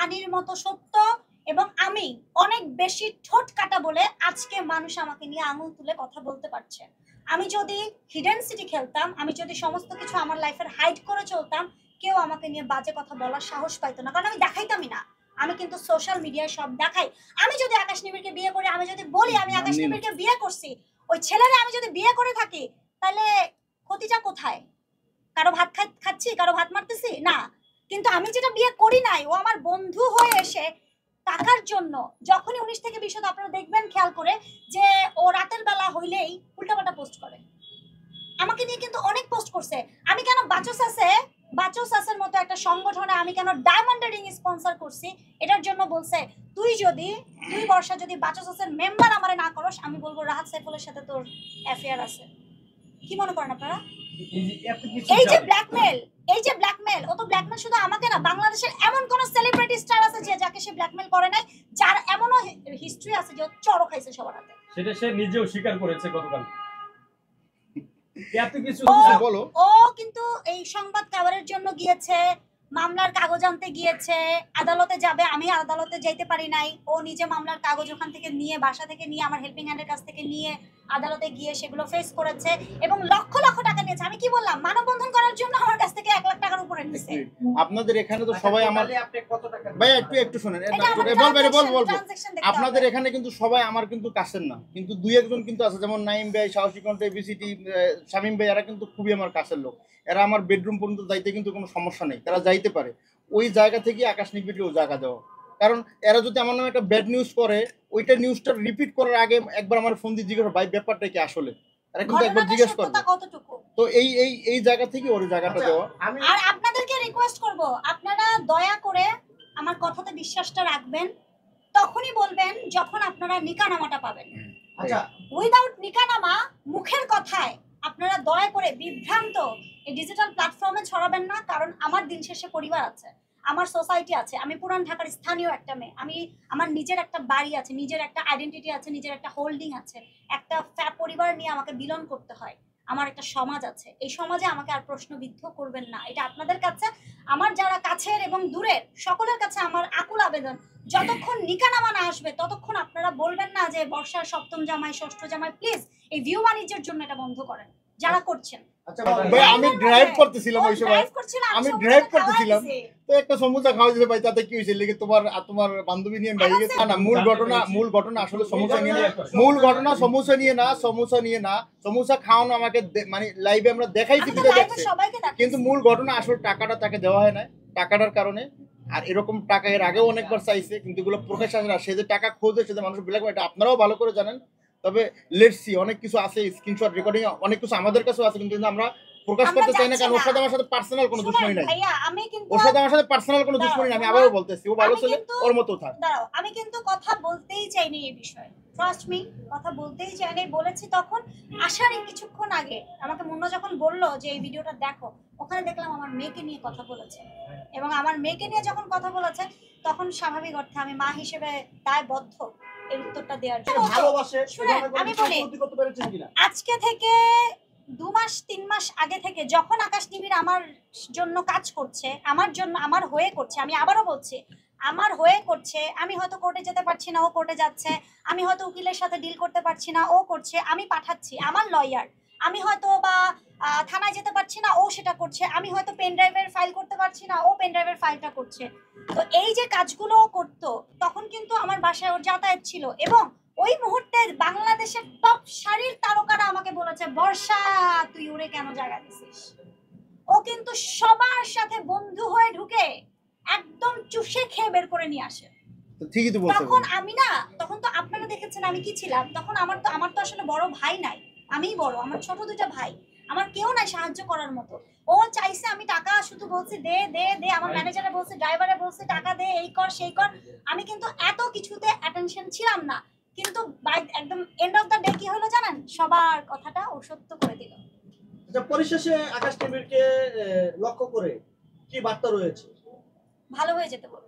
পানির মতো সত্য, এবং আমি অনেক বেশি ঠোঁট কাটা বলে আজকে মানুষ আমাকে নিয়ে আঙুল তুলে কথা বলতে পারছে। আমি যদি হিডেন সিটি খেলতাম, আমি যদি সমস্ত কিছু আমার লাইফের হাইড করে চলতাম, কেউ আমাকে নিয়ে বাজে কথা বলার সাহস পাইতো না, কারণ আমি দেখাইতামই না। আমি কিন্তু সোশ্যাল মিডিয়ায় সব দেখাই। আমি যদি আকাশ নিবিড়কে বিয়ে করি, আমি যদি বলি আমি আকাশ নিবিড়কে বিয়ে করছি, ওই ছেলেরা আমি যদি বিয়ে করে থাকি, তাহলে ক্ষতিটা কোথায়? কারো ভাত খাচ্ছি, কারো ভাত মারতেছি না। কিন্তু আমি যেটা বিয়ে করি নাই, ও আমার বন্ধু হয়ে এসে টাকার জন্য যখনই 19 থেকে 20 আপনারা দেখবেন খেয়াল করে যে ও রাতের বেলা হইলেই উল্টাপাল্টা পোস্ট করে। আমাকে নিয়ে কিন্তু অনেক পোস্ট করছে। আমি কেন বাচোসাসের মতো একটা সংগঠনে আমি কেন ডায়মন্ড রিং স্পন্সর করছি, এটার জন্য বলছে তুই বর্ষা যদি বাচোসাসের মেম্বার আমারে না করস, আমি বলবো রাহাত সাইফুলের সাথে তোর অ্যাফেয়ার আছে। কি মনে করেন আপনারা? এই যে ব্ল্যাকমেল, ও তো ব্ল্যাকমেল শুধু আমাকে না, বাংলাদেশের এমন কোন সেলিব্রিটি স্টার আছে যে যাকে সে ব্ল্যাকমেল করে নাই, যার এমনও হিস্ট্রি আছে যে চড় খাইছে সবার হাতে। সেটা সে নিজেও স্বীকার করেছে গতকাল। এত কিছু বলো। ও কিন্তু এই সংবাদ কভারের জন্য গিয়েছে, মামলার কাগজ আনতে গিয়েছে, আদালতে যাবে, আমি আদালতে যাইতে পারি নাই। ও নিজে মামলার কাগজ ওখান থেকে নিয়ে, বাসা থেকে নিয়ে, আমার হেল্পিং হ্যান্ডের কাছ থেকে নিয়ে আদালতে গিয়ে সেগুলো ফেস করেছে এবং লক্ষ লক্ষ টাকা নিয়েছে। আমি কি বললাম, মানববন্ধন করার জন্য আমার কাছ থেকে 1 লাখ টাকার উপরে নিয়েছে। আপনাদের এখানে তো সবাই আমার আপনি কত টাকা ভাই একটু শুনেন, বল। আপনাদের এখানে কিন্তু সবাই আমার কিন্তু কাছের না, কিন্তু দুই একজন কিন্তু আছে, যেমন নাইম ভাই, সাহসী কণ্ঠ, বিসিটি, শামীম ভাই, এরা কিন্তু খুবই আমার কাছের লোক। এরা আমার বেডরুম পর্যন্ত যাইতে কিন্তু কোনো সমস্যা নেই, তারা যাইতে পারে। ওই জায়গা থেকে আকাশ নিবিড়কেও জায়গা দেওয়া, কারণ এরা যদি আমার নামে একটা ব্যাড নিউজ করে, ওইটা নিউজটা রিপিট করার আগে একবার আমার ফোন দিয়ে জিজ্ঞেস, ভাই ব্যাপারটা কি আসলে, এরা কিন্তু একবার জিজ্ঞেস করবে। তো এই জায়গা থেকে ওর জায়গাটা দেওয়া। আর আপনাদেরকে রিকোয়েস্ট করব, আপনারা দয়া করে আমার কথাতে বিশ্বাসটা রাখবেন, তখনই বলবেন যখন আপনারা নিকানামাটা পাবেন। আচ্ছা, উইদাউট নিকানামা, মুখের কথায় আপনারা দয়া করে বিভ্রান্ত এই ডিজিটাল প্ল্যাটফর্মে ছড়াবেন না, কারণ আমার দিন শেষে পরিবার আছে, আমার সোসাইটি আছে, আমি পুরান ঢাকার স্থানীয় একটা মেয়ে, আমার নিজের একটা বাড়ি আছে, নিজের একটা আইডেন্টিটি আছে, নিজের একটা হোল্ডিং আছে, একটা পরিবার নিয়ে আমাকে বিলন করতে হয়, আমার একটা সমাজ আছে। এই সমাজে আমাকে আর প্রশ্নবিদ্ধ করবেন না, এটা আপনাদের কাছে, আমার যারা কাছের এবং দূরের সকলের কাছে আমার আকুল আবেদন। যতক্ষণ নিকানামা না আসবে ততক্ষণ আপনারা বলবেন না যে বর্ষার সপ্তম জামাই ষষ্ঠ জামাই। প্লিজ এই ভিউ বাণিজ্যের জন্য এটা বন্ধ করেন যারা করছেন। আচ্ছা ভাই, আমি ড্রাইভ করতেছিলাম ওই সময়, তো একটা সমুচা খাওয়া যেতে ভাই, তাতে কি হয়েছে, লেগে তোমার বান্ধবী নিয়ে বাইরে গেছে না। মূল ঘটনা আসলে সমুচা নিয়ে না, সমুচা নিয়ে না, সমুচা খাওয়ানো আমাকে মানে লাইভে আমরা দেখাইছি, কিন্তু মূল ঘটনা আসলে টাকাটা তাকে দেওয়া হয় না, টাকাটার কারণে। আর এরকম টাকা এর আগেও অনেকবার চাইছে, কিন্তু এগুলো প্রকাশ আসে না। সে যে টাকা খোঁজে, সে যে মানুষ ব্ল্যাক, এটা আপনারাও ভালো করে জানেন। তবে লেটস সি, অনেক কিছু আছে, স্ক্রিনশট রেকর্ডিং অনেক কিছু আমাদের কাছেও আছে, কিন্তু আমরা প্রকাশ করতে চাই না, কারণ ওর সাথে আমার সাথে পার্সোনাল কোনো দুশমনী নাই। ওর সাথে আমার সাথে পার্সোনাল কোনো দুশমনী নাই। আমি আবারও বলতেছি, ও ভালো ছেলে, ওর মতো থাক। দাঁড়াও, আমি কিন্তু কথা বলতেই চাইনি এই বিষয়ে, ট্রাস্ট মি, কথা বলতেই চাইনি। বলেছি তখন আসার কিছুক্ষণ আগে আমাকে মুন্না যখন বললো যে এই ভিডিওটা দেখো, ওখানে দেখলাম আমার মেয়েকে নিয়ে কথা বলেছে, এবং আমার মেয়েকে নিয়ে যখন কথা বলেছে তখন স্বাভাবিক অর্থে আমি মা হিসেবে দায়বদ্ধ এর উত্তরটা দেওয়ার জন্য। আমি বলি, আজকে থেকে 2 মাস 3 মাস আগে থেকে যখন আকাশ নিবিড় আমার জন্য কাজ করছে, আমার জন্য, আমার হয়ে করছে, আমি আবারও বলছি আমার হয়ে করছে, আমি হয়তো কোর্টে যেতে পারছি না, ও কোর্টে যাচ্ছে, আমি হয়তো উকিলের সাথে ডিল করতে পারছি না, ও করছে, আমি পাঠাচ্ছি আমার লয়ার, আমি হয়তো বা থানায় যেতে পারছি না, ও সেটা করছে, আমি হয়তো পেন ড্রাইভের ফাইল করতে পারছি না, ও পেন ড্রাইভের ফাইলটা করছে। তো এই যে কাজগুলো করতো, তখন কিন্তু আমার বাসায় ওর যাতায়াত ছিল, এবং ওই মুহূর্তে বাংলাদেশের টপ সারির তারকারা আমাকে বলেছে, বর্ষা তুই ওরে কেন জায়গা দিছিস। ও কিন্তু সবার সাথে বন্ধু হয়ে ঢুকে একদম চুষে খেয়ে বের করে নিয়ে আসে। ঠিকই তো বলছেন। তখন আমি না, তখন তো আপনারা দেখেছেন আমি কি ছিলাম, তখন আমার তো আসলে বড় ভাই নাই, আমিই বড়, আমার ছোট 2টা ভাই, আমার কেউ নাই সাহায্য করার মতো। ও চাইছে, আমি টাকা শুধু বলছি দে দে দে, আমার ম্যানেজারে বলছে, ড্রাইভারে বলছে টাকা দে, এই কর সেই কর, আমি কিন্তু এত কিছুতে অ্যাটেনশন ছিলাম না। কিন্তু একদম এন্ড অফ দ্য ডে কি হলো জানেন, সবার কথাটা ও সত্য করে দিল। আচ্ছা, পরিশেষে আকাশ নিবিড়কে লক্ষ্য করে কি বার্তা রয়েছে? ভালো হয়ে যেতে বলবো।